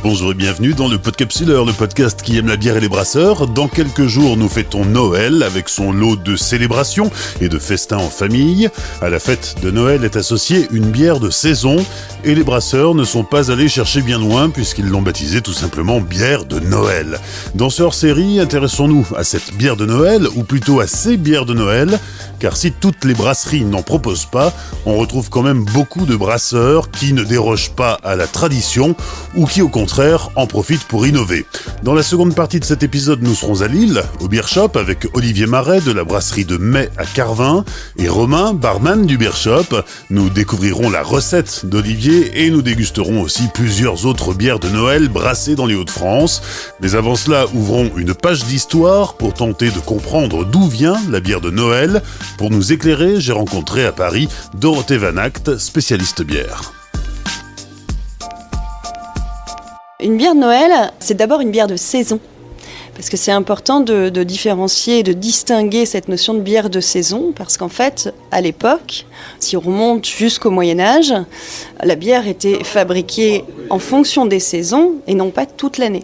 Bonjour et bienvenue dans le Podcapsuleur, le podcast qui aime la bière et les brasseurs. Dans quelques jours, nous fêtons Noël avec son lot de célébrations et de festins en famille. À la fête de Noël est associée une bière de saison et les brasseurs ne sont pas allés chercher bien loin puisqu'ils l'ont baptisée tout simplement bière de Noël. Dans ce hors-série, intéressons-nous à cette bière de Noël ou plutôt à ces bières de Noël, car si toutes les brasseries n'en proposent pas, on retrouve quand même beaucoup de brasseurs qui ne dérogent pas à la tradition ou qui au contraire en profitent pour innover. Dans la seconde partie de cet épisode, nous serons à Lille, au Beer Shop, avec Olivier Marais de la brasserie de Mai à Carvin et Romain, barman du Beer Shop. Nous découvrirons la recette d'Olivier et nous dégusterons aussi plusieurs autres bières de Noël brassées dans les Hauts-de-France. Mais avant cela, ouvrons une page d'histoire pour tenter de comprendre d'où vient la bière de Noël. Pour nous éclairer, j'ai rencontré à Paris Dorothée Van Act, spécialiste bière. Une bière de Noël, c'est d'abord une bière de saison. Parce que c'est important de différencier et de distinguer cette notion de bière de saison. Parce qu'en fait, à l'époque, si on remonte jusqu'au Moyen-Âge, la bière était fabriquée en fonction des saisons et non pas toute l'année.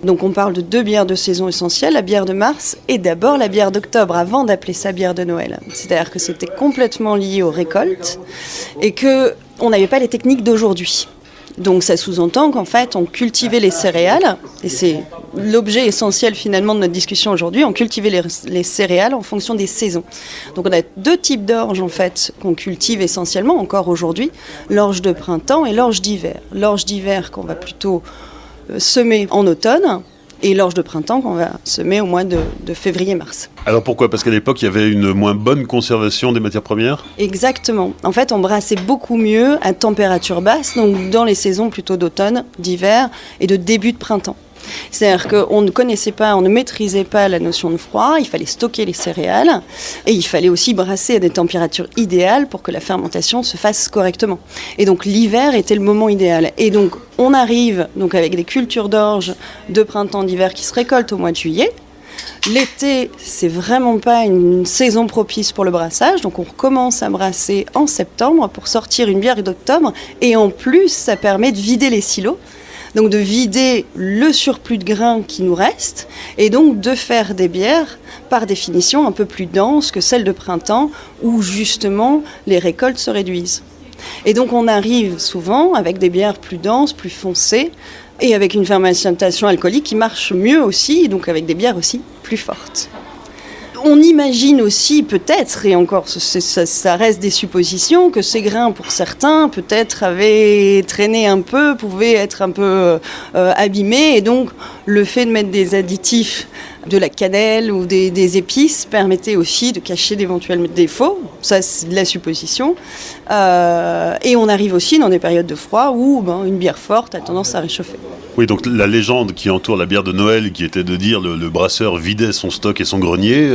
Donc on parle de deux bières de saison essentielles, la bière de mars et d'abord la bière d'octobre, avant d'appeler ça bière de Noël. C'est-à-dire que c'était complètement lié aux récoltes et qu'on n'avait pas les techniques d'aujourd'hui. Donc ça sous-entend qu'en fait on cultivait les céréales, et c'est l'objet essentiel finalement de notre discussion aujourd'hui, on cultivait les céréales en fonction des saisons. Donc on a deux types d'orge en fait qu'on cultive essentiellement encore aujourd'hui, l'orge de printemps et l'orge d'hiver. L'orge d'hiver qu'on va plutôt semer en automne, et l'orge de printemps qu'on va semer au mois de février-mars. Alors pourquoi ? Parce qu'à l'époque, il y avait une moins bonne conservation des matières premières ? Exactement. En fait, on brassait beaucoup mieux à température basse, donc dans les saisons plutôt d'automne, d'hiver et de début de printemps. C'est-à-dire qu'on ne connaissait pas, on ne maîtrisait pas la notion de froid, il fallait stocker les céréales et il fallait aussi brasser à des températures idéales pour que la fermentation se fasse correctement. Et donc l'hiver était le moment idéal. Et donc on arrive donc avec des cultures d'orge de printemps, d'hiver qui se récoltent au mois de juillet. L'été, c'est vraiment pas une saison propice pour le brassage, donc on recommence à brasser en septembre pour sortir une bière d'octobre et en plus ça permet de vider les silos. Donc de vider le surplus de grains qui nous reste et donc de faire des bières par définition un peu plus denses que celles de printemps où justement les récoltes se réduisent. Et donc on arrive souvent avec des bières plus denses, plus foncées et avec une fermentation alcoolique qui marche mieux aussi, donc avec des bières aussi plus fortes. On imagine aussi peut-être, et encore ça reste des suppositions, que ces grains pour certains peut-être avaient traîné un peu, pouvaient être un peu abîmés et donc le fait de mettre des additifs, de la cannelle ou des épices permettait aussi de cacher d'éventuels défauts, ça c'est de la supposition. Et on arrive aussi dans des périodes de froid où une bière forte a tendance à réchauffer. Oui, donc la légende qui entoure la bière de Noël, qui était de dire le brasseur vidait son stock et son grenier,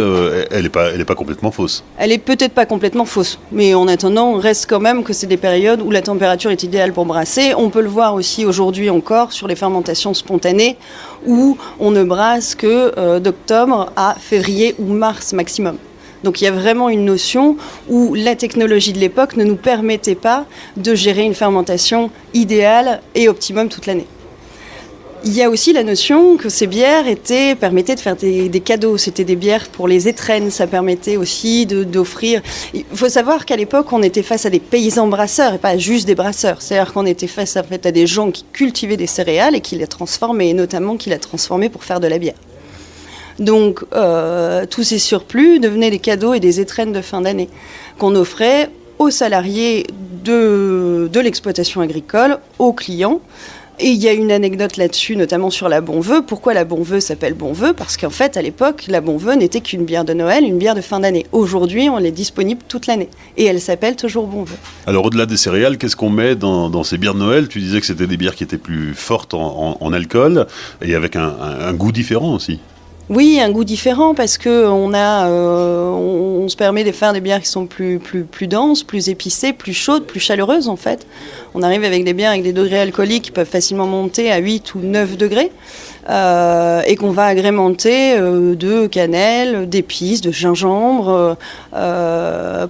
elle est pas complètement fausse. Elle est peut-être pas complètement fausse, mais en attendant, on reste quand même que c'est des périodes où la température est idéale pour brasser. On peut le voir aussi aujourd'hui encore sur les fermentations spontanées, où on ne brasse que d'octobre à février ou mars maximum. Donc il y a vraiment une notion où la technologie de l'époque ne nous permettait pas de gérer une fermentation idéale et optimum toute l'année. Il y a aussi la notion que ces bières permettaient de faire des cadeaux. C'était des bières pour les étrennes, ça permettait aussi d'offrir. Il faut savoir qu'à l'époque, on était face à des paysans brasseurs et pas juste des brasseurs. C'est-à-dire qu'on était face à des gens qui cultivaient des céréales et qui les transformaient, et notamment qui les transformaient pour faire de la bière. Donc tous ces surplus devenaient des cadeaux et des étrennes de fin d'année qu'on offrait aux salariés de l'exploitation agricole, aux clients. Et il y a une anecdote là-dessus, notamment sur la Bonveu. Pourquoi la Bonveu s'appelle Bonveu ? Parce qu'en fait, à l'époque, la Bonveu n'était qu'une bière de Noël, une bière de fin d'année. Aujourd'hui, on est disponible toute l'année. Et elle s'appelle toujours Bonveu. Alors, au-delà des céréales, qu'est-ce qu'on met dans ces bières de Noël ? Tu disais que c'était des bières qui étaient plus fortes en alcool et avec un goût différent aussi. Oui, un goût différent parce que on se permet de faire des bières qui sont plus denses, plus épicées, plus chaudes, plus chaleureuses en fait. On arrive avec des bières avec des degrés alcooliques qui peuvent facilement monter à 8 ou 9 degrés. et qu'on va agrémenter de cannelle, d'épices, de gingembre,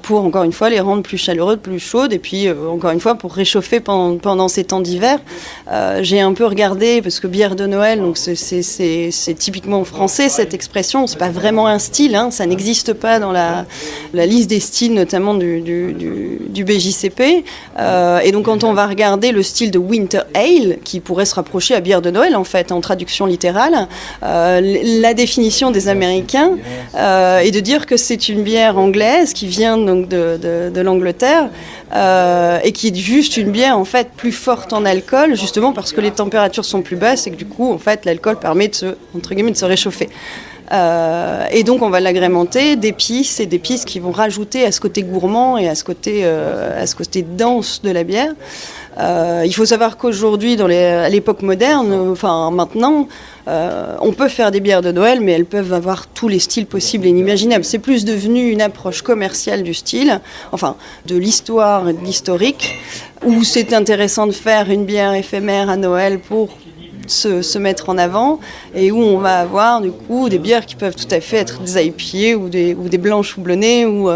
pour encore une fois les rendre plus chaleureuses, plus chaudes, et puis encore une fois pour réchauffer pendant ces temps d'hiver. J'ai un peu regardé, parce que bière de Noël, donc c'est typiquement français cette expression, c'est pas vraiment un style, hein, ça n'existe pas dans la liste des styles, notamment du BJCP. Et donc quand on va regarder le style de Winter Ale, qui pourrait se rapprocher à bière de Noël en fait, en traduction littérale, la définition des Américains est de dire que c'est une bière anglaise qui vient donc de l'Angleterre, et qui est juste une bière en fait plus forte en alcool, justement parce que les températures sont plus basses et que du coup en fait l'alcool permet de se réchauffer. Et donc on va l'agrémenter d'épices qui vont rajouter à ce côté gourmand et à ce côté dense de la bière. Il faut savoir qu'aujourd'hui, à l'époque moderne, enfin maintenant, on peut faire des bières de Noël, mais elles peuvent avoir tous les styles possibles et inimaginables. C'est plus devenu une approche commerciale du style, enfin de l'histoire et de l'historique, où c'est intéressant de faire une bière éphémère à Noël pour se mettre en avant, et où on va avoir du coup des bières qui peuvent tout à fait être des IPA ou des blanches houblonnées ou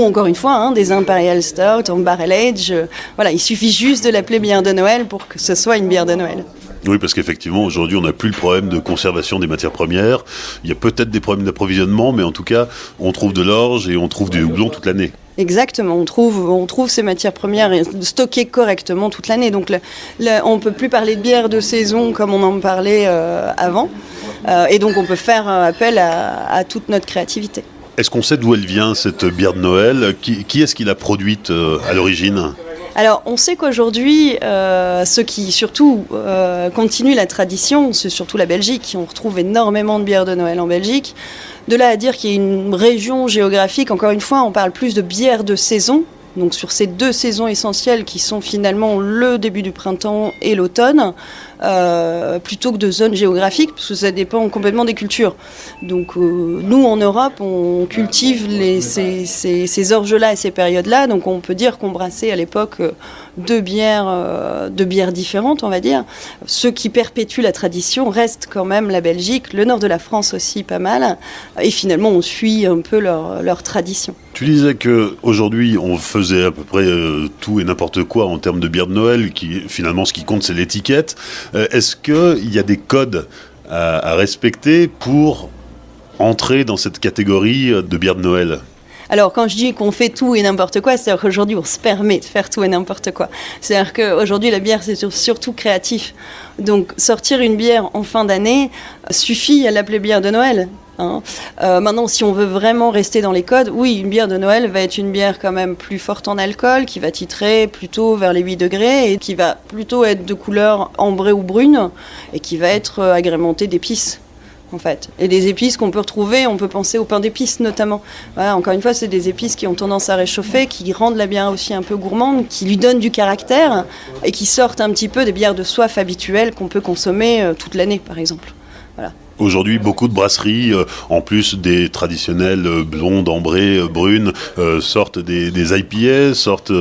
encore une fois des Imperial Stout en Barrel Age. Voilà, il suffit juste de l'appeler bière de Noël pour que ce soit une bière de Noël. Oui, parce qu'effectivement, aujourd'hui, on n'a plus le problème de conservation des matières premières. Il y a peut-être des problèmes d'approvisionnement, mais en tout cas, on trouve de l'orge et on trouve du houblon toute l'année. Exactement, on trouve ces matières premières stockées correctement toute l'année. Donc on ne peut plus parler de bière de saison comme on en parlait avant. Et donc on peut faire appel à toute notre créativité. Est-ce qu'on sait d'où elle vient, cette bière de Noël ? Qui est-ce qui l'a produite à l'origine ? Alors, on sait qu'aujourd'hui, ceux qui surtout continuent la tradition, c'est surtout la Belgique. On retrouve énormément de bières de Noël en Belgique. De là à dire qu'il y a une région géographique, encore une fois, on parle plus de bières de saison. Donc sur ces deux saisons essentielles qui sont finalement le début du printemps et l'automne, plutôt que de zones géographiques, parce que ça dépend complètement des cultures. Donc nous en Europe, on cultive ces orges-là et ces périodes-là, donc on peut dire qu'on brassait à l'époque deux bières différentes, on va dire. Ceux qui perpétuent la tradition restent quand même la Belgique, le nord de la France aussi pas mal, et finalement on suit un peu leur tradition. Tu disais qu'aujourd'hui on faisait à peu près tout et n'importe quoi en termes de bière de Noël, qui finalement ce qui compte c'est l'étiquette. Est-ce qu'il y a des codes à respecter pour entrer dans cette catégorie de bière de Noël ? Alors, quand je dis qu'on fait tout et n'importe quoi, c'est-à-dire qu'aujourd'hui, on se permet de faire tout et n'importe quoi. C'est-à-dire qu'aujourd'hui, la bière, c'est surtout créatif. Donc, sortir une bière en fin d'année suffit à l'appeler bière de Noël. Maintenant, si on veut vraiment rester dans les codes, oui, une bière de Noël va être une bière quand même plus forte en alcool, qui va titrer plutôt vers les 8 degrés et qui va plutôt être de couleur ambrée ou brune et qui va être agrémentée d'épices. En fait. Et des épices qu'on peut retrouver, on peut penser au pain d'épices notamment. Voilà, encore une fois, c'est des épices qui ont tendance à réchauffer, qui rendent la bière aussi un peu gourmande, qui lui donnent du caractère et qui sortent un petit peu des bières de soif habituelles qu'on peut consommer toute l'année, par exemple. Voilà. Aujourd'hui, beaucoup de brasseries, en plus des traditionnelles blondes, ambrées, brunes, sortent des IPA, sortent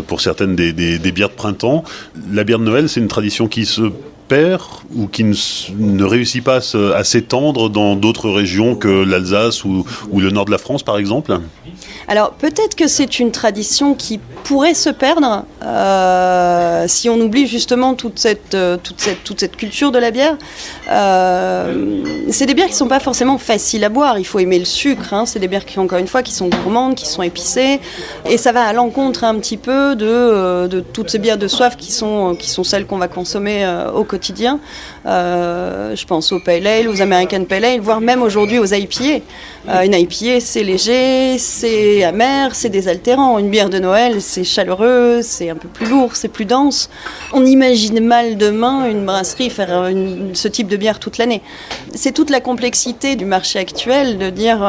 pour certaines des bières de printemps. La bière de Noël, c'est une tradition qui se perd ou qui ne réussit pas à s'étendre dans d'autres régions que l'Alsace ou le nord de la France, par exemple ? Alors, peut-être que c'est une tradition qui pourrait se perdre si on oublie justement toute cette culture de la bière. C'est des bières qui ne sont pas forcément faciles à boire. Il faut aimer le sucre. C'est des bières qui, encore une fois, qui sont gourmandes, qui sont épicées. Et ça va à l'encontre un petit peu de toutes ces bières de soif qui sont celles qu'on va consommer au quotidien. Je pense aux Pale Ale, aux American Pale Ale, voire même aujourd'hui aux IPA. Une IPA, c'est léger, c'est amer, c'est désaltérant. Une bière de Noël, c'est chaleureux, c'est un peu plus lourd, c'est plus dense. On imagine mal demain une brasserie faire ce type de bière toute l'année. C'est toute la complexité du marché actuel de dire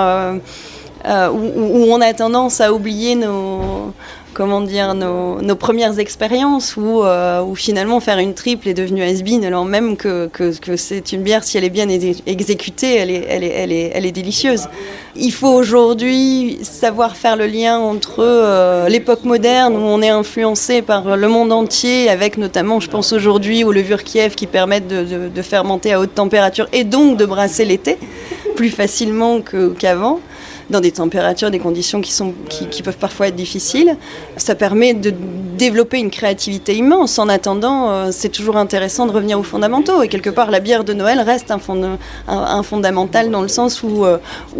où on a tendance à oublier nos premières expériences, où finalement faire une triple est devenu has-been, alors même que c'est une bière, si elle est bien exécutée, elle est délicieuse. Il faut aujourd'hui savoir faire le lien entre l'époque moderne, où on est influencé par le monde entier, avec notamment, je pense aujourd'hui, aux levures Kiev qui permettent de fermenter à haute température et donc de brasser l'été plus facilement qu'avant, dans des températures, des conditions qui peuvent parfois être difficiles. Ça permet de développer une créativité immense. En attendant, c'est toujours intéressant de revenir aux fondamentaux. Et quelque part, la bière de Noël reste un fondamental dans le sens où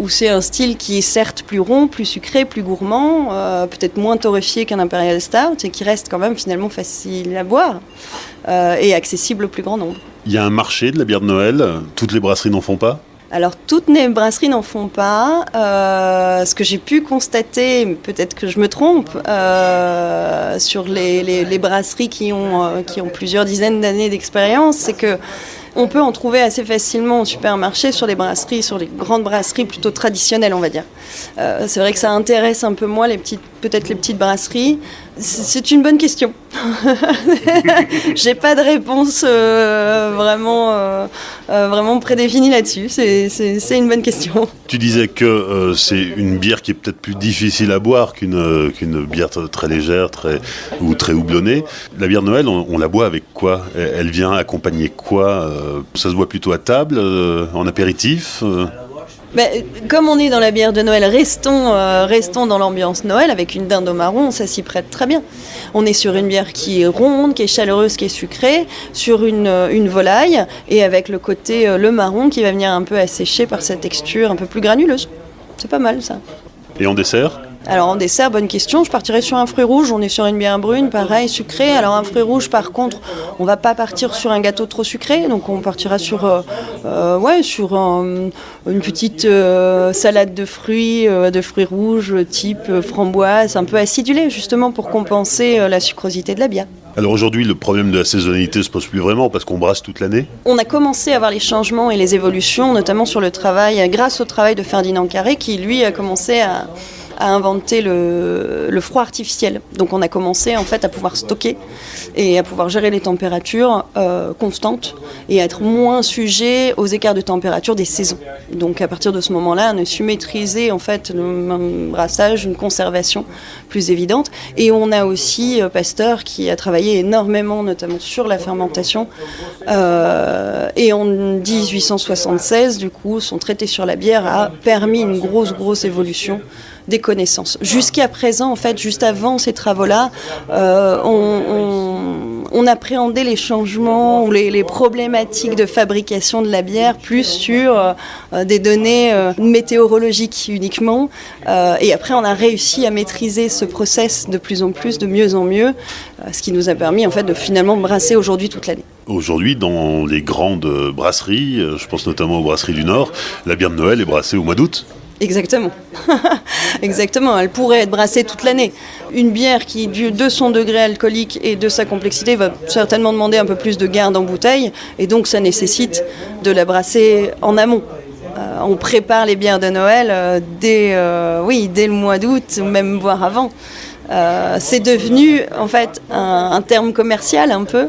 c'est un style qui est certes plus rond, plus sucré, plus gourmand, peut-être moins torréfié qu'un Imperial Stout, et qui reste quand même finalement facile à boire et accessible au plus grand nombre. Il y a un marché de la bière de Noël. Toutes les brasseries n'en font pas ? Alors, toutes les brasseries n'en font pas. Ce que j'ai pu constater, peut-être que je me trompe, sur les brasseries qui ont plusieurs dizaines d'années d'expérience, c'est que on peut en trouver assez facilement au supermarché sur les grandes brasseries plutôt traditionnelles, on va dire. C'est vrai que ça intéresse un peu moins les petites brasseries. C'est une bonne question. J'ai pas de réponse vraiment prédéfinie là-dessus. C'est une bonne question. Tu disais que c'est une bière qui est peut-être plus difficile à boire qu'une bière très légère ou très houblonnée. La bière de Noël, on la boit avec quoi ? Elle vient accompagner quoi ? Ça se boit plutôt à table, en apéritif Comme on est dans la bière de Noël, restons dans l'ambiance Noël avec une dinde au marron, ça s'y prête très bien. On est sur une bière qui est ronde, qui est chaleureuse, qui est sucrée, sur une volaille, et avec le côté le marron qui va venir un peu assécher par sa texture un peu plus granuleuse. C'est pas mal ça. Et en dessert ? Alors en dessert, bonne question, je partirais sur un fruit rouge, on est sur une bière brune, pareil, sucrée. Alors un fruit rouge par contre, on va pas partir sur un gâteau trop sucré, donc on partira sur une petite salade de fruits rouges type framboise, un peu acidulée justement pour compenser la sucrosité de la bière. Alors aujourd'hui, le problème de la saisonnalité se pose plus vraiment parce qu'on brasse toute l'année. On a commencé à voir les changements et les évolutions, notamment sur le travail, grâce au travail de Ferdinand Carré qui lui a commencé à inventer le froid artificiel. Donc on a commencé en fait à pouvoir stocker et à pouvoir gérer les températures constantes et à être moins sujet aux écarts de température des saisons. Donc à partir de ce moment-là, on a su maîtriser en fait un brassage, une conservation plus évidente. Et on a aussi Pasteur qui a travaillé énormément, notamment sur la fermentation. Et en 1876, du coup, son traité sur la bière a permis une grosse évolution des connaissances. Jusqu'à présent, en fait, juste avant ces travaux-là, on appréhendait les changements ou les problématiques de fabrication de la bière plus sur des données météorologiques uniquement. Et après, on a réussi à maîtriser ce process de plus en plus, de mieux en mieux, ce qui nous a permis en fait de finalement brasser aujourd'hui toute l'année. Aujourd'hui, dans les grandes brasseries, je pense notamment aux brasseries du Nord, la bière de Noël est brassée au mois d'août. Exactement. Exactement, elle pourrait être brassée toute l'année. Une bière qui, de son degré alcoolique et de sa complexité, va certainement demander un peu plus de garde en bouteille, et donc ça nécessite de la brasser en amont. On prépare les bières de Noël dès le mois d'août, ou même voire avant. C'est devenu en fait un terme commercial un peu,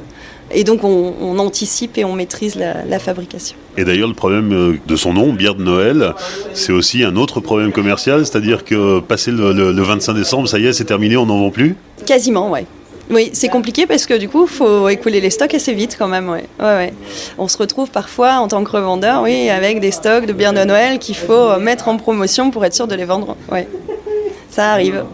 et donc on anticipe et on maîtrise la fabrication. Et d'ailleurs, le problème de son nom, bière de Noël, c'est aussi un autre problème commercial, c'est-à-dire que passé le 25 décembre, ça y est, c'est terminé, on n'en vend plus ? Quasiment, ouais. Oui, c'est compliqué parce que du coup, il faut écouler les stocks assez vite quand même. Ouais. On se retrouve parfois en tant que revendeur, avec des stocks de bière de Noël qu'il faut mettre en promotion pour être sûr de les vendre. Ouais, ça arrive.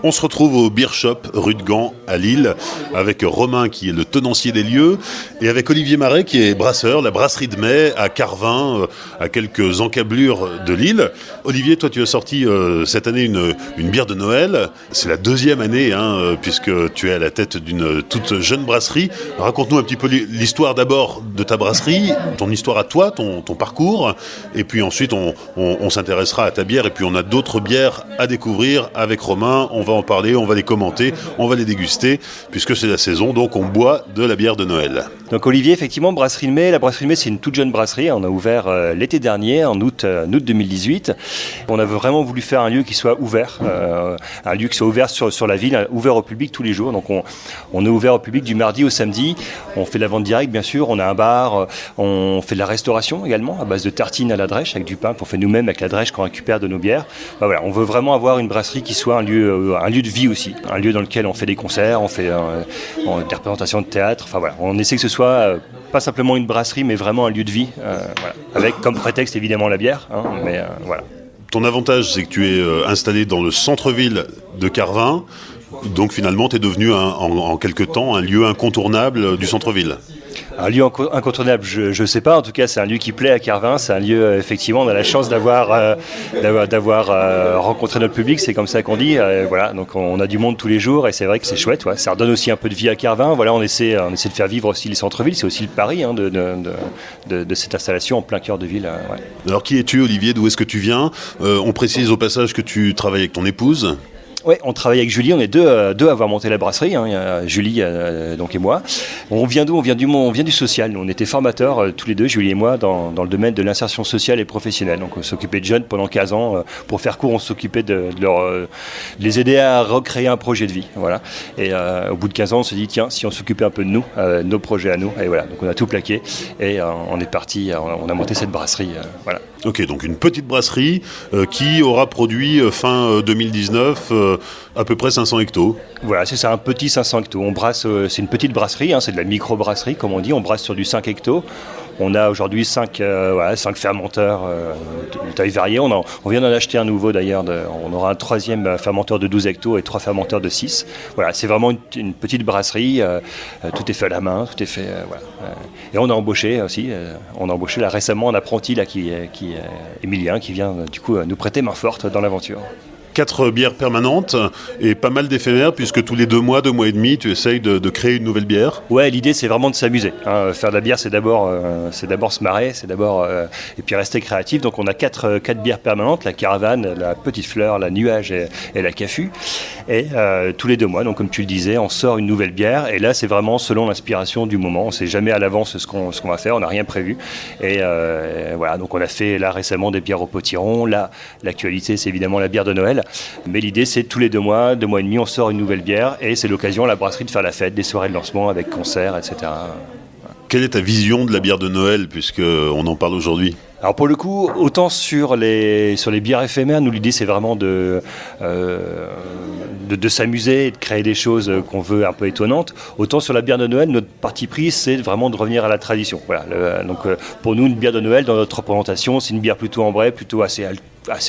On se retrouve au Beer Shop, rue de Gand, à Lille, avec Romain qui est le tenancier des lieux, et avec Olivier Marais qui est brasseur, la brasserie de mai à Carvin, à quelques encablures de Lille. Olivier, toi tu as sorti cette année une bière de Noël. C'est la deuxième année, puisque tu es à la tête d'une toute jeune brasserie. Raconte-nous un petit peu l'histoire d'abord de ta brasserie, ton histoire à toi, ton parcours, et puis ensuite on s'intéressera à ta bière, et puis on a d'autres bières à découvrir avec Romain. On va va en parler, on va les commenter, on va les déguster, puisque c'est la saison, donc on boit de la bière de Noël. Donc Olivier, effectivement, Brasserie de Mai. La Brasserie de Mai, c'est une toute jeune brasserie. On a ouvert l'été dernier, en août 2018. On a vraiment voulu faire un lieu qui soit ouvert, un lieu qui soit ouvert sur la ville, ouvert au public tous les jours. Donc on est ouvert au public du mardi au samedi. On fait de la vente directe, bien sûr. On a un bar, on fait de la restauration également, à base de tartines à la drèche, avec du pain qu'on fait nous-mêmes avec la drèche qu'on récupère de nos bières. Voilà, on veut vraiment avoir une brasserie qui soit un lieu de vie aussi, un lieu dans lequel on fait des concerts, on fait des représentations de théâtre. Enfin voilà, on essaie que ce soit pas simplement une brasserie, mais vraiment un lieu de vie, voilà. Avec comme prétexte évidemment la bière, mais voilà. Ton avantage, c'est que tu es installé dans le centre-ville de Carvin, donc finalement tu es devenu en quelque temps un lieu incontournable du centre-ville. Un lieu incontournable, je sais pas. En tout cas, c'est un lieu qui plaît à Carvin. C'est un lieu, effectivement, on a la chance d'avoir rencontré notre public. C'est comme ça qu'on dit. Voilà, donc on a du monde tous les jours et c'est vrai que c'est chouette. Ouais. Ça redonne aussi un peu de vie à Carvin. Voilà, on essaie de faire vivre aussi les centres-villes. C'est aussi le pari de cette installation en plein cœur de ville. Ouais. Alors, qui es-tu, Olivier? D'où est-ce que tu viens? On précise au passage que tu travailles avec ton épouse. Oui, on travaille avec Julie, on est deux à avoir monté la brasserie, il y a Julie donc et moi. On vient d'où ? On vient du social. On était formateurs tous les deux, Julie et moi, dans le domaine de l'insertion sociale et professionnelle. Donc on s'occupait de jeunes pendant 15 ans. Pour faire court, on s'occupait de les aider à recréer un projet de vie. Voilà. Et au bout de 15 ans, on se dit, tiens, si on s'occupait un peu de nous, nos projets à nous. Et voilà, donc on a tout plaqué et on est parti, on a monté cette brasserie. Voilà. Ok, donc une petite brasserie qui aura produit fin 2019 à peu près 500 hectos. Voilà, c'est ça, un petit 500 hectos. On brasse, c'est une petite brasserie, c'est de la micro-brasserie comme on dit, on brasse sur du 5 hectos. On a aujourd'hui 5 fermenteurs de taille variée. On vient d'en acheter un nouveau d'ailleurs. On aura un 3e fermenteur de 12 hectos et 3 fermenteurs de 6. Voilà, c'est vraiment une petite brasserie. Tout est fait à la main, tout est fait. Voilà. Et on a embauché aussi. On a embauché là, récemment un apprenti là, qui Emilien, qui vient du coup nous prêter main forte dans l'aventure. 4 bières permanentes et pas mal d'éphémères, puisque tous les 2 mois et demi, tu essayes de créer une nouvelle bière. Ouais, l'idée c'est vraiment de s'amuser. Faire de la bière, c'est d'abord se marrer, c'est d'abord et puis rester créatif. Donc on a 4 bières permanentes, la Caravane, la Petite Fleur, la Nuage et la Caffu. Et tous les 2 mois, donc comme tu le disais, on sort une nouvelle bière. Et là, c'est vraiment selon l'inspiration du moment. On ne sait jamais à l'avance ce qu'on va faire. On n'a rien prévu. Et voilà, donc on a fait là récemment des bières au potiron. Là, l'actualité, c'est évidemment la bière de Noël. Mais l'idée, c'est tous les 2 mois et demi, on sort une nouvelle bière et c'est l'occasion à la brasserie de faire la fête, des soirées de lancement avec concerts, etc. Quelle est ta vision de la bière de Noël, puisqu'on en parle aujourd'hui ? Alors pour le coup, autant sur les bières éphémères, nous l'idée c'est vraiment de s'amuser et de créer des choses qu'on veut un peu étonnantes. Autant sur la bière de Noël, notre parti pris c'est vraiment de revenir à la tradition. Voilà. Donc pour nous, une bière de Noël dans notre représentation, c'est une bière plutôt ambrée, plutôt assez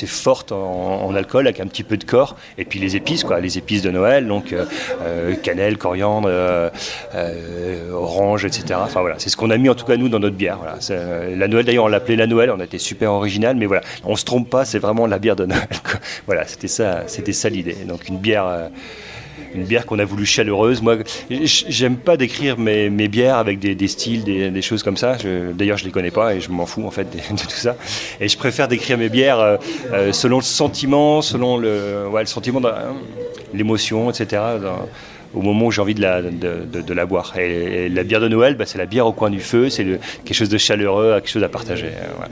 forte en alcool, avec un petit peu de corps, et puis les épices de Noël, donc cannelle, coriandre, orange, etc. Enfin voilà, c'est ce qu'on a mis en tout cas nous dans notre bière. Voilà. La Noël d'ailleurs, on l'appelait la Noël, on a été super original, mais voilà, on se trompe pas, c'est vraiment la bière de Noël, quoi. Voilà, c'était ça l'idée. Donc une bière qu'on a voulu chaleureuse. Moi, j'aime pas décrire mes bières avec des styles, des choses comme ça. D'ailleurs, je les connais pas et je m'en fous en fait de tout ça. Et je préfère décrire mes bières selon le sentiment, le sentiment, l'émotion, etc. Au moment où j'ai envie de la boire. Et la bière de Noël, c'est la bière au coin du feu, c'est quelque chose de chaleureux, quelque chose à partager. Ouais.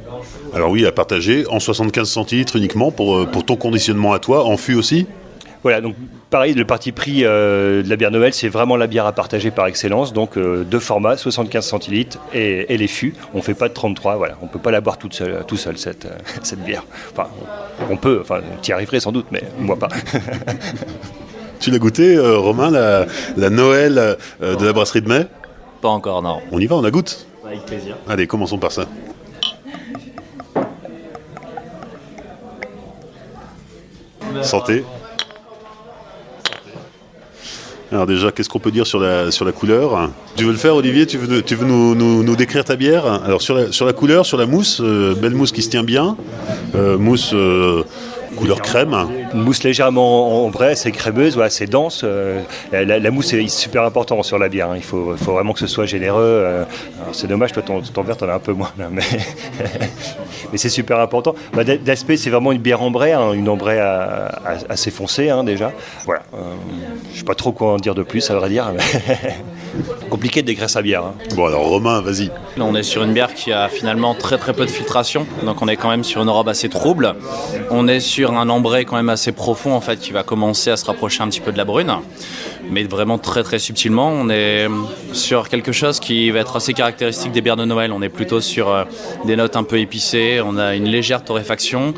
Alors oui, à partager, en 75 centilitres uniquement pour ton conditionnement à toi, en fût aussi ? Voilà, donc pareil, le parti pris de la bière Noël, c'est vraiment la bière à partager par excellence. Donc 2 formats, 75 centilitres et les fûts. On ne fait pas de 33, voilà. On ne peut pas la boire tout seul cette bière. Enfin, on peut, tu y arriverais sans doute, mais moi pas. Tu l'as goûté, Romain, la Noël de la brasserie de Mai ? Pas encore, non. On y va, on la goûte ? Avec plaisir. Allez, commençons par ça. Santé. Alors déjà, qu'est-ce qu'on peut dire sur la couleur ? Tu veux le faire, Olivier ? Tu veux nous décrire ta bière ? Alors sur la couleur, sur la mousse, belle mousse qui se tient bien, mousse couleur crème. Une mousse légèrement ambrée, c'est crémeuse, voilà, c'est dense. La mousse est super important sur la bière. Hein. Il faut vraiment que ce soit généreux. Alors, c'est dommage, toi, ton verre, t'en as un peu moins. Là, mais c'est super important. D'aspect, c'est vraiment une bière ambrée, hein, une ambrée assez foncée hein, déjà. Voilà. Je ne sais pas trop quoi en dire de plus, à vrai dire. Compliqué de décrire sa bière. Hein. Bon alors Romain, vas-y. Là, on est sur une bière qui a finalement très très peu de filtration, donc on est quand même sur une robe assez trouble. On est sur un ambré quand même assez profond en fait, qui va commencer à se rapprocher un petit peu de la brune, mais vraiment très très subtilement. On est sur quelque chose qui va être assez caractéristique des bières de Noël. On est plutôt sur des notes un peu épicées, on a une légère torréfaction.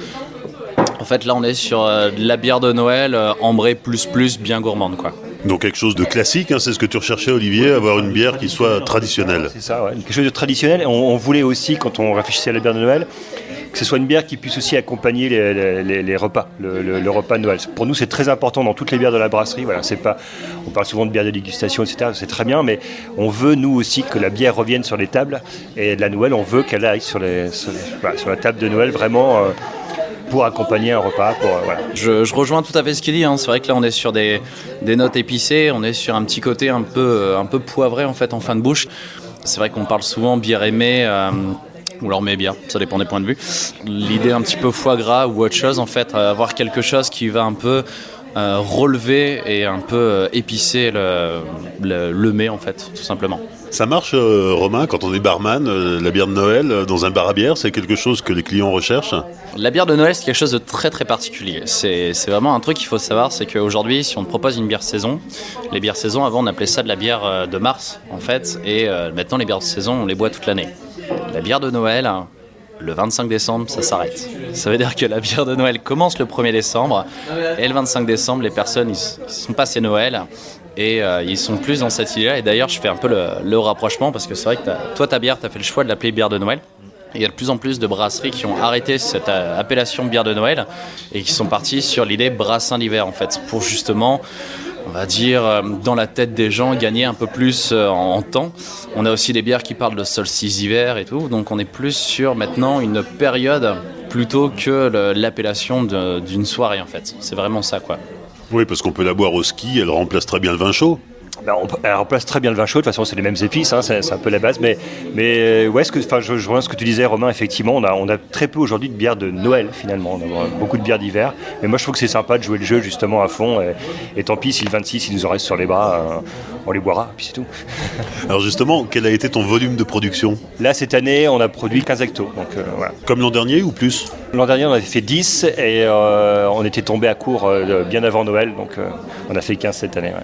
En fait là on est sur de la bière de Noël ambrée plus bien gourmande quoi. Donc quelque chose de classique, hein, c'est ce que tu recherchais Olivier, avoir une bière qui soit traditionnelle. C'est ça, ouais. Quelque chose de traditionnel. On voulait aussi, quand on réfléchissait à la bière de Noël, que ce soit une bière qui puisse aussi accompagner les repas, le repas de Noël. Pour nous, c'est très important dans toutes les bières de la brasserie. Voilà, c'est pas, on parle souvent de bière de dégustation, etc. C'est très bien, mais on veut, nous aussi, que la bière revienne sur les tables. Et de la Noël, on veut qu'elle aille sur la table de Noël, vraiment... pour accompagner un repas. Voilà. Je rejoins tout à fait ce qu'il dit. Hein. C'est vrai que là, on est sur des notes épicées, on est sur un petit côté un peu poivré en fait en fin de bouche. C'est vrai qu'on parle souvent bière aimée ou alors mets bière, ça dépend des points de vue. L'idée un petit peu foie gras ou autre chose en fait, avoir quelque chose qui va un peu relever et un peu épicer le mets en fait, tout simplement. Ça marche, Romain, quand on est barman, la bière de Noël dans un bar à bière, c'est quelque chose que les clients recherchent? La bière de Noël, c'est quelque chose de très très particulier. C'est vraiment un truc qu'il faut savoir, c'est qu'aujourd'hui, si on te propose une bière saison, les bières saison, avant on appelait ça de la bière de mars, en fait, et maintenant les bières de saison, on les boit toute l'année. La bière de Noël, le 25 décembre, ça s'arrête. Ça veut dire que la bière de Noël commence le 1er décembre, et le 25 décembre, les personnes, ils sont passés Noël, et ils sont plus dans cette idée-là. Et d'ailleurs, je fais un peu le rapprochement, parce que c'est vrai que toi, ta bière, tu as fait le choix de l'appeler bière de Noël. Il y a de plus en plus de brasseries qui ont arrêté cette appellation bière de Noël et qui sont partis sur l'idée brassin d'hiver, en fait, pour justement... on va dire, dans la tête des gens, gagner un peu plus en temps. On a aussi des bières qui parlent de solstice d'hiver et tout, donc on est plus sur maintenant une période plutôt que l'appellation d'une soirée en fait. C'est vraiment ça quoi. Oui, parce qu'on peut la boire au ski, elle remplace très bien le vin chaud. Elle remplace très bien le vin chaud, de toute façon c'est les mêmes épices, hein, c'est un peu la base, mais ouais, je rejoins ce que tu disais Romain, effectivement, on a très peu aujourd'hui de bières de Noël finalement, on a beaucoup de bières d'hiver, mais moi je trouve que c'est sympa de jouer le jeu justement à fond, et tant pis si le 26 il nous en reste sur les bras, on les boira, puis c'est tout. Alors justement, quel a été ton volume de production? Là cette année on a produit 15 hectos, donc voilà. Comme l'an dernier ou plus? L'an dernier on avait fait 10 et on était tombé à court bien avant Noël, donc on a fait 15 cette année. Ouais.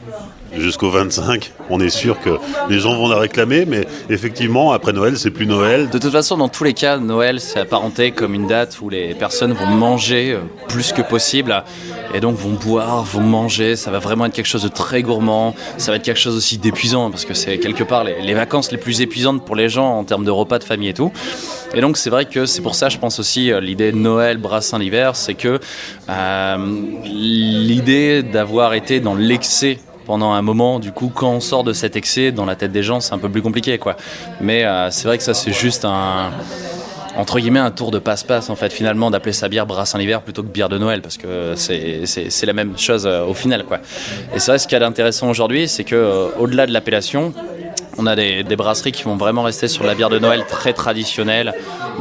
Jusqu'au 25, on est sûr que les gens vont la réclamer, mais effectivement, après Noël, c'est plus Noël. De toute façon, dans tous les cas, Noël, c'est apparenté comme une date où les personnes vont manger plus que possible, et donc vont boire, vont manger, ça va vraiment être quelque chose de très gourmand, ça va être quelque chose aussi d'épuisant, parce que c'est quelque part les vacances les plus épuisantes pour les gens en termes de repas de famille et tout. Et donc c'est vrai que c'est pour ça, je pense aussi, l'idée de Noël, brassin d'hiver, c'est que l'idée d'avoir été dans l'excès pendant un moment, du coup, quand on sort de cet excès, dans la tête des gens, c'est un peu plus compliqué, quoi. Mais c'est vrai que ça, c'est juste entre guillemets, un tour de passe-passe, en fait, finalement, d'appeler ça bière brassin d'hiver plutôt que bière de Noël, parce que c'est la même chose au final, quoi. Et c'est vrai, ce qu'il y a d'intéressant aujourd'hui, c'est que au-delà de l'appellation, on a des brasseries qui vont vraiment rester sur la bière de Noël très traditionnelle,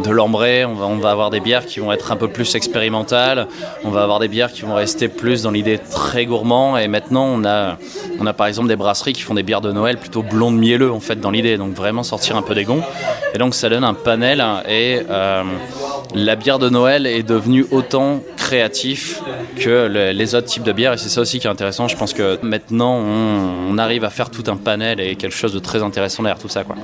de l'ambré. On va avoir des bières qui vont être un peu plus expérimentales. On va avoir des bières qui vont rester plus dans l'idée très gourmand. Et maintenant, on a par exemple des brasseries qui font des bières de Noël plutôt blondes mielleux en fait dans l'idée. Donc vraiment sortir un peu des gonds. Et donc ça donne un panel. Et la bière de Noël est devenue autant créatif que les autres types de bières. Et c'est ça aussi qui est intéressant. Je pense que maintenant, on arrive à faire tout un panel et quelque chose de très intéressant derrière tout ça, quoi.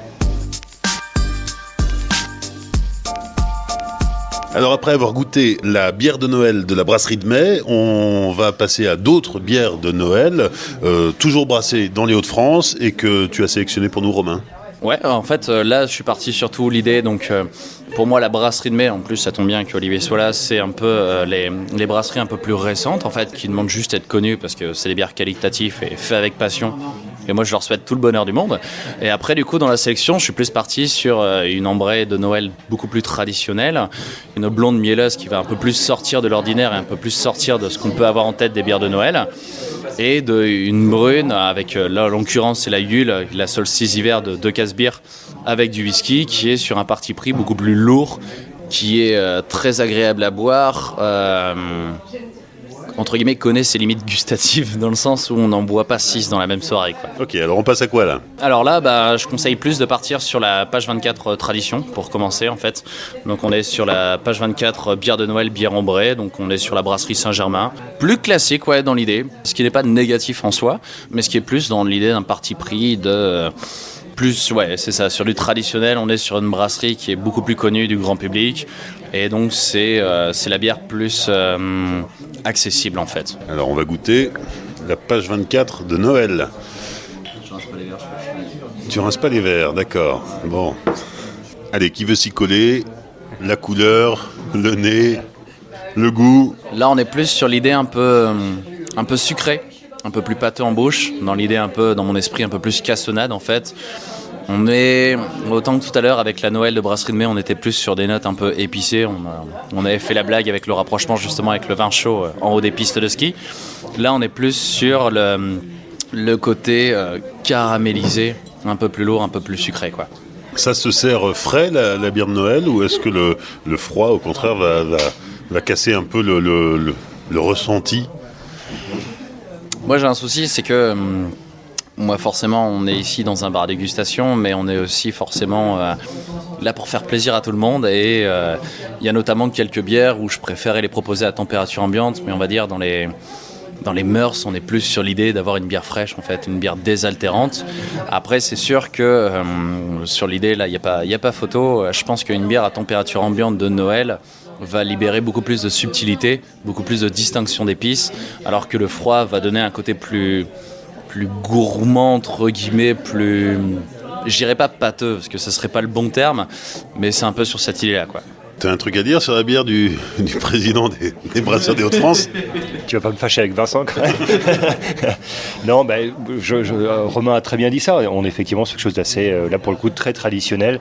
Alors après avoir goûté la bière de Noël de la brasserie de Mai, on va passer à d'autres bières de Noël, toujours brassées dans les Hauts-de-France et que tu as sélectionnées pour nous, Romain. Ouais, en fait, là, je suis parti surtout l'idée, donc pour moi, la brasserie de Mai, en plus, ça tombe bien qu'Olivier soit là, c'est un peu les brasseries un peu plus récentes, en fait, qui demandent juste à être connues parce que c'est des bières qualitatives et faites avec passion. Et moi, je leur souhaite tout le bonheur du monde. Et après, du coup, dans la sélection, je suis plus parti sur une ambrée de Noël beaucoup plus traditionnelle, une blonde mielleuse qui va un peu plus sortir de l'ordinaire et un peu plus sortir de ce qu'on peut avoir en tête des bières de Noël. Et une brune avec, là, en l'occurrence, c'est la Yule, la Solstice hiver de 2 cases bières avec du whisky, qui est sur un parti pris beaucoup plus lourd, qui est très agréable à boire, entre guillemets, connaît ses limites gustatives, dans le sens où on n'en boit pas 6 dans la même soirée, quoi. Ok, alors on passe à quoi là ? Alors là, je conseille plus de partir sur la page 24 tradition, pour commencer en fait. Donc on est sur la page 24 bière de Noël, bière ambrée, donc on est sur la brasserie Saint-Germain. Plus classique, ouais, dans l'idée, ce qui n'est pas négatif en soi, mais ce qui est plus dans l'idée d'un parti pris de... Plus, ouais, c'est ça. Sur du traditionnel, on est sur une brasserie qui est beaucoup plus connue du grand public. Et donc, c'est la bière plus accessible, en fait. Alors, on va goûter la page 24 de Noël. Je rince pas les verres, Tu rinces pas les verres, d'accord. Bon. Allez, qui veut s'y coller ? La couleur, le nez, le goût. Là, on est plus sur l'idée un peu sucrée, un peu plus pâteux en bouche, dans l'idée un peu, dans mon esprit, un peu plus cassonade en fait. On est, autant que tout à l'heure avec la Noël de Brasserie de Mai, on était plus sur des notes un peu épicées. On avait fait la blague avec le rapprochement justement avec le vin chaud en haut des pistes de ski. Là, on est plus sur le côté caramélisé, un peu plus lourd, un peu plus sucré, quoi. Ça se sert frais, la bière de Noël, ou est-ce que le froid, au contraire, va casser un peu le ressenti ? Moi, j'ai un souci, c'est que moi, forcément, on est ici dans un bar dégustation, mais on est aussi forcément là pour faire plaisir à tout le monde. Et il y a notamment quelques bières où je préférais les proposer à température ambiante, mais on va dire dans les mœurs, on est plus sur l'idée d'avoir une bière fraîche, en fait, une bière désaltérante. Après, c'est sûr que sur l'idée, là, il n'y a pas photo. Je pense qu'une bière à température ambiante de Noël va libérer beaucoup plus de subtilité, beaucoup plus de distinction d'épices, alors que le froid va donner un côté plus gourmand, entre guillemets, plus... Je dirais pas pâteux, parce que ce serait pas le bon terme, mais c'est un peu sur cette idée-là, quoi. T'as un truc à dire sur la bière du président des Brasseurs des Hauts-de-France ? Tu vas pas me fâcher avec Vincent, quand même. Non, Romain a très bien dit ça. On est effectivement sur quelque chose d'assez, là pour le coup, très traditionnel.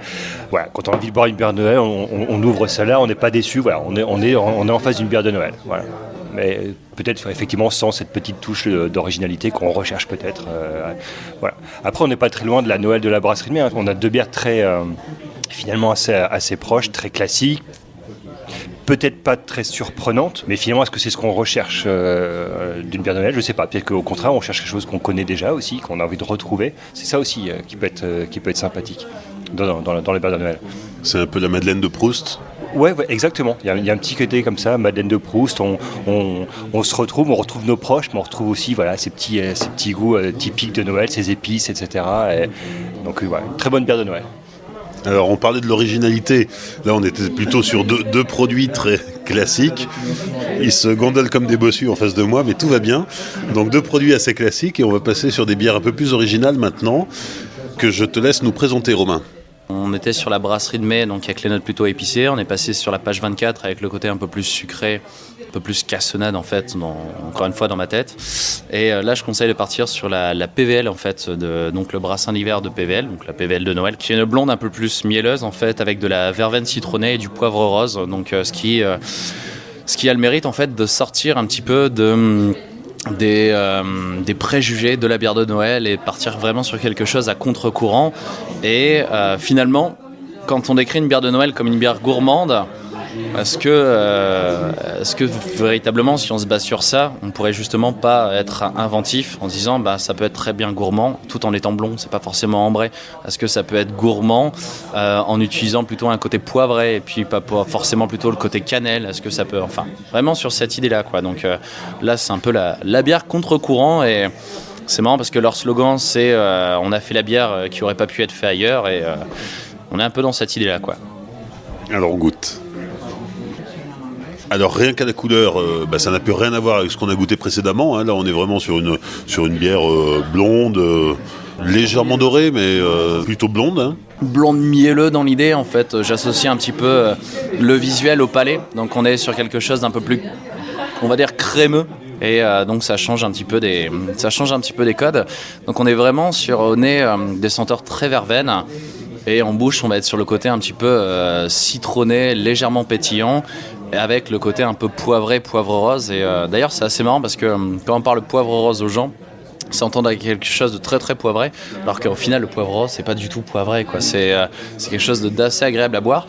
Voilà, quand on a envie de boire une bière de Noël, on ouvre ça là, on n'est pas déçu. Voilà, on est en face d'une bière de Noël. Voilà. Mais peut-être effectivement sans cette petite touche d'originalité qu'on recherche peut-être. Voilà. Après, on n'est pas très loin de la Noël de la Brasserie de Mai. On a deux bières très... finalement assez proche, très classique, peut-être pas très surprenante, mais finalement est-ce que c'est ce qu'on recherche d'une bière de Noël ? Je sais pas, peut-être qu'au contraire on cherche quelque chose qu'on connaît déjà aussi, qu'on a envie de retrouver. C'est ça aussi qui peut être sympathique dans les bières de Noël. C'est un peu la Madeleine de Proust ? Ouais, exactement. Il y a un petit côté comme ça, Madeleine de Proust. On se retrouve, on retrouve nos proches, mais on retrouve aussi ces petits goûts typiques de Noël, ces épices, etc. Donc voilà, une très bonne bière de Noël. Alors on parlait de l'originalité, là on était plutôt sur deux produits très classiques. Ils se gondolent comme des bossus en face de moi, mais tout va bien. Donc 2 produits assez classiques et on va passer sur des bières un peu plus originales maintenant, que je te laisse nous présenter, Romain. On était sur la Brasserie de Mai, donc avec les notes plutôt épicées. On est passé sur la page 24 avec le côté un peu plus sucré, un peu plus cassonade en fait, encore une fois dans ma tête. Et là, je conseille de partir sur la PVL en fait, donc le brassin d'hiver de PVL, donc la PVL de Noël, qui est une blonde un peu plus mielleuse en fait, avec de la verveine citronnée et du poivre rose. Donc ce qui a le mérite en fait de sortir un petit peu des préjugés de la bière de Noël et partir vraiment sur quelque chose à contre-courant. Et finalement, quand on décrit une bière de Noël comme une bière gourmande, est-ce que véritablement, si on se base sur ça, on pourrait justement pas être inventif en disant ça peut être très bien gourmand tout en étant blond, c'est pas forcément ambré. Est-ce que ça peut être gourmand en utilisant plutôt un côté poivré et puis pas forcément plutôt le côté cannelle? Est-ce que ça peut, enfin, vraiment sur cette idée-là, quoi. Donc là, c'est un peu la bière contre-courant et c'est marrant parce que leur slogan, c'est on a fait la bière qui aurait pas pu être faite ailleurs et on est un peu dans cette idée-là, quoi. Alors on goûte. Alors rien qu'à la couleur, ça n'a plus rien à voir avec ce qu'on a goûté précédemment. Hein. Là on est vraiment sur une bière blonde, légèrement dorée, mais plutôt blonde. Hein. Blonde mielleux dans l'idée, en fait. J'associe un petit peu le visuel au palais. Donc on est sur quelque chose d'un peu plus, on va dire, crémeux Et donc ça change un petit peu des codes. Donc on est vraiment au nez des senteurs très verveines. Et en bouche, on va être sur le côté un petit peu citronné, légèrement pétillant, avec le côté un peu poivré, poivre rose. Et d'ailleurs, c'est assez marrant parce que quand on parle poivre rose aux gens, ils s'entendent avec quelque chose de très très poivré, alors qu'au final, le poivre rose, c'est pas du tout poivré, quoi. C'est quelque chose d'assez agréable à boire.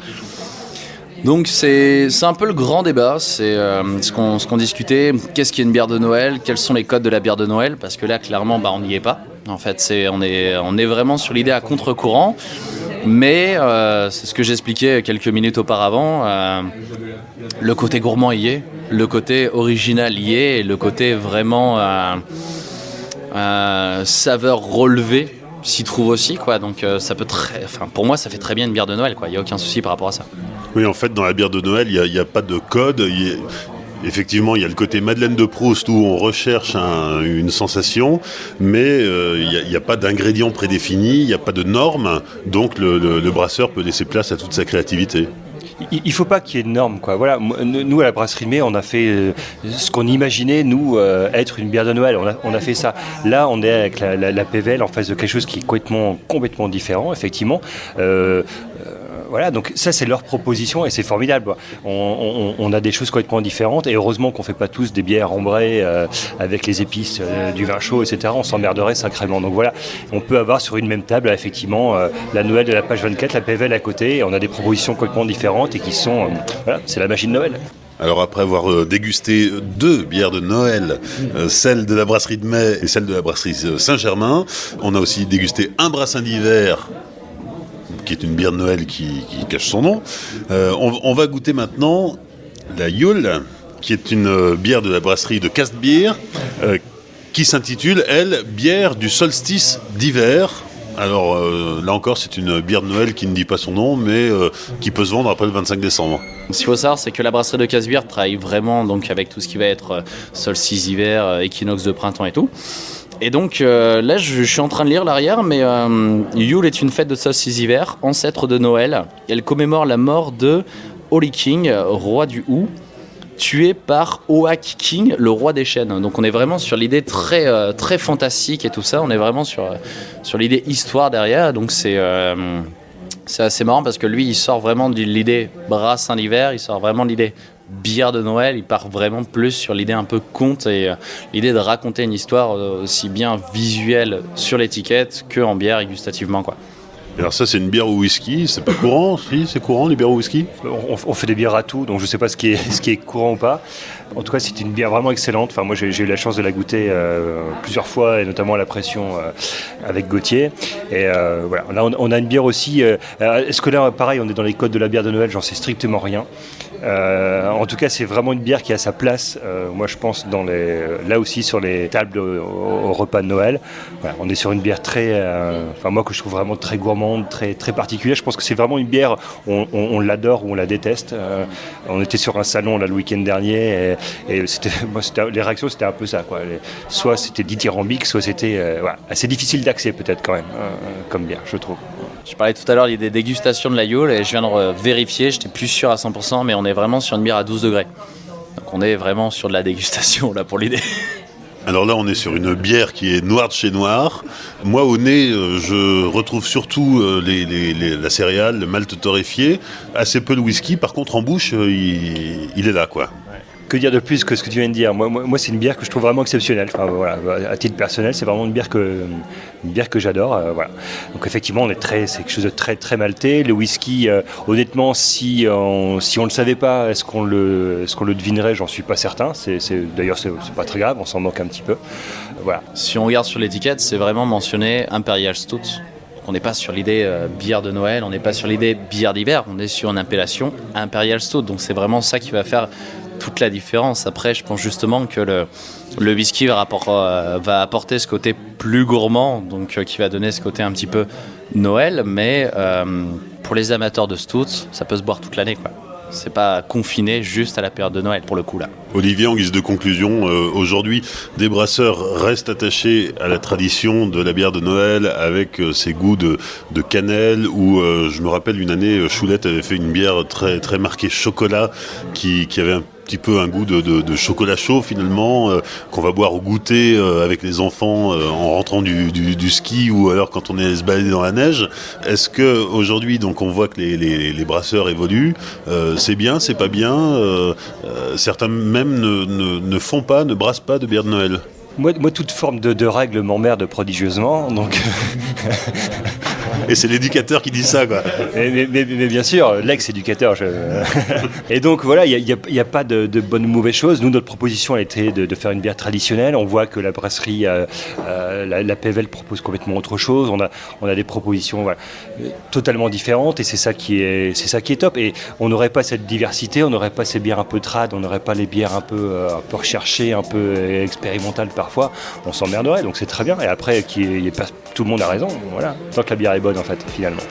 Donc c'est un peu le grand débat, c'est ce qu'on discutait, qu'est-ce qu'est une bière de Noël, quels sont les codes de la bière de Noël, parce que là clairement on n'y est pas. En fait on est vraiment sur l'idée à contre-courant, mais c'est ce que j'expliquais quelques minutes auparavant, le côté gourmand y est, le côté original y est, et le côté vraiment saveur relevée s'y trouve aussi, quoi. Donc ça peut pour moi ça fait très bien une bière de Noël, quoi. Il n'y a aucun souci par rapport à ça. Oui, en fait, dans la bière de Noël, il n'y a pas de code. Effectivement, il y a le côté Madeleine de Proust où on recherche une sensation, mais il n'y a pas d'ingrédients prédéfinis, il n'y a pas de normes, donc le brasseur peut laisser place à toute sa créativité. Il ne faut pas qu'il y ait de normes, quoi. Voilà, nous à la Brasserie Rimé, on a fait ce qu'on imaginait, nous, être une bière de Noël. On a fait ça. Là, on est avec la PVL en face de quelque chose qui est complètement différent, effectivement. Voilà, donc ça c'est leur proposition et c'est formidable. On a des choses complètement différentes et heureusement qu'on ne fait pas tous des bières ambrées avec les épices du vin chaud, etc. On s'emmerderait sacrément. Donc voilà, on peut avoir sur une même table effectivement la Noël de la page 24, la PVL à côté, et on a des propositions complètement différentes et qui sont, voilà, c'est la magie de Noël. Alors après avoir dégusté 2 bières de Noël, celle de la brasserie de Mai et celle de la brasserie Saint-Germain, on a aussi dégusté un brassin d'hiver qui est une bière de Noël qui cache son nom. On va goûter maintenant la Yule, qui est une bière de la brasserie de Castbier, qui s'intitule, elle, bière du solstice d'hiver. Alors là encore, c'est une bière de Noël qui ne dit pas son nom, mais qui peut se vendre après le 25 décembre. Ce qu'il faut savoir, c'est que la brasserie de Castbier travaille vraiment donc, avec tout ce qui va être solstice d'hiver, équinoxe de printemps et tout. Et donc là, je suis en train de lire l'arrière, mais Yule est une fête de solstice d'hiver, ancêtre de Noël. Elle commémore la mort de Holy King, roi du Hou, tué par Oak King, le roi des chênes. Donc on est vraiment sur l'idée très fantastique et tout ça. On est vraiment sur l'idée histoire derrière. Donc c'est assez marrant parce que lui, il sort vraiment de l'idée brassin d'hiver, il sort vraiment de l'idée bière de Noël, il part vraiment plus sur l'idée un peu conte et l'idée de raconter une histoire aussi bien visuelle sur l'étiquette que en bière et gustativement, quoi. Alors ça, c'est une bière au whisky, c'est pas courant? Si, c'est courant les bières au whisky? On fait des bières à tout, donc je sais pas ce qui est courant ou pas. En tout cas, c'est une bière vraiment excellente. Enfin, moi, j'ai eu la chance de la goûter plusieurs fois, et notamment à la pression avec Gauthier. Et voilà, là, on a une bière aussi. Est-ce que là, pareil, on est dans les codes de la bière de Noël? J'en sais strictement rien. En tout cas, c'est vraiment une bière qui a sa place. Moi, je pense là aussi sur les tables au repas de Noël. Voilà, on est sur une bière moi que je trouve vraiment très gourmande, très très particulière. Je pense que c'est vraiment une bière. On l'adore ou on la déteste. On était sur un salon là le week-end dernier et les réactions c'était un peu ça, quoi. Soit c'était dithyrambique, soit c'était assez difficile d'accès peut-être quand même comme bière, je trouve. Je parlais tout à l'heure des dégustations de la Yule et je viens de vérifier, j'étais plus sûr à 100%, mais on est vraiment sur une bière à 12 degrés. Donc on est vraiment sur de la dégustation là pour l'idée. Alors là, on est sur une bière qui est noire de chez noir. Moi, au nez, je retrouve surtout la céréale, le malt torréfié, assez peu de whisky. Par contre, en bouche, il est là, quoi. Que dire de plus que ce que tu viens de dire? Moi, c'est une bière que je trouve vraiment exceptionnelle. Enfin, voilà, à titre personnel, c'est vraiment une bière que j'adore. Voilà. Donc effectivement, c'est quelque chose de très très maltais. Le whisky, honnêtement, si on le savait pas, est-ce qu'on le devinerait? J'en suis pas certain. D'ailleurs, c'est pas très grave. On s'en manque un petit peu. Voilà. Si on regarde sur l'étiquette, c'est vraiment mentionné Imperial Stout. On n'est pas sur l'idée bière de Noël, on n'est pas sur l'idée bière d'hiver. On est sur une appellation Imperial Stout. Donc c'est vraiment ça qui va faire toute la différence. Après, je pense justement que le whisky va apporter ce côté plus gourmand, donc qui va donner ce côté un petit peu Noël, mais pour les amateurs de stout, ça peut se boire toute l'année, quoi. C'est pas confiné juste à la période de Noël pour le coup là. Olivier, en guise de conclusion, aujourd'hui, des brasseurs restent attachés à la tradition de la bière de Noël avec ses goûts de cannelle, où je me rappelle une année, Choulette avait fait une bière très, très marquée chocolat qui avait petit peu un goût de chocolat chaud finalement, qu'on va boire au goûter avec les enfants en rentrant du ski ou alors quand on est allé se balader dans la neige. Est-ce que aujourd'hui, donc on voit que les brasseurs évoluent, c'est bien, c'est pas bien, certains même ne brassent pas de bière de Noël. Moi, toute forme de règle m'emmerde prodigieusement, donc... Et c'est l'éducateur qui dit ça, quoi. Mais bien sûr, l'ex-éducateur. Et donc voilà, il n'y a pas de bonne ou mauvaise chose. Nous, notre proposition a été de faire une bière traditionnelle. On voit que la brasserie, la PVL propose complètement autre chose. On a des propositions totalement différentes et c'est ça qui est top. Et on n'aurait pas cette diversité, on n'aurait pas ces bières un peu trad, on n'aurait pas les bières un peu recherchées, un peu expérimentales parfois. On s'emmerderait, donc c'est très bien. Et après, tout le monde a raison. Voilà, tant que la bière est bonne en fait, finalement.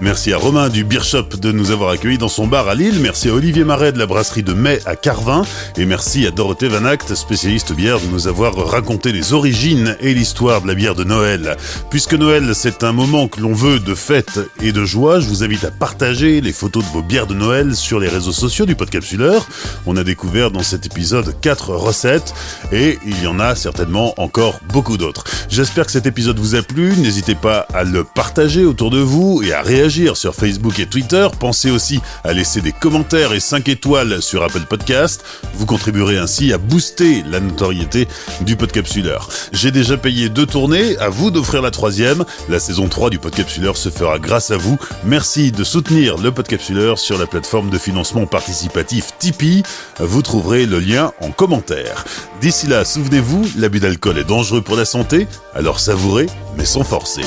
Merci à Romain du Beer Shop de nous avoir accueillis dans son bar à Lille. Merci à Olivier Marais de la brasserie de Mai à Carvin. Et merci à Dorothée Van Act, spécialiste bière, de nous avoir raconté les origines et l'histoire de la bière de Noël. Puisque Noël, c'est un moment que l'on veut de fête et de joie, je vous invite à partager les photos de vos bières de Noël sur les réseaux sociaux du Podcapsuleur. On a découvert dans cet épisode 4 recettes et il y en a certainement encore beaucoup d'autres. J'espère que cet épisode vous a plu. N'hésitez pas à le partager autour de vous et à réagir sur Facebook et Twitter. Pensez aussi à laisser des commentaires et 5 étoiles sur Apple Podcast. Vous contribuerez ainsi à booster la notoriété du Podcapsuleur. J'ai déjà payé 2 tournées, à vous d'offrir la 3e. La saison 3 du Podcapsuleur se fera grâce à vous. Merci de soutenir le Podcapsuleur sur la plateforme de financement participatif Tipeee. Vous trouverez le lien en commentaire. D'ici là, souvenez-vous, l'abus d'alcool est dangereux pour la santé, alors savourez, mais sans forcer.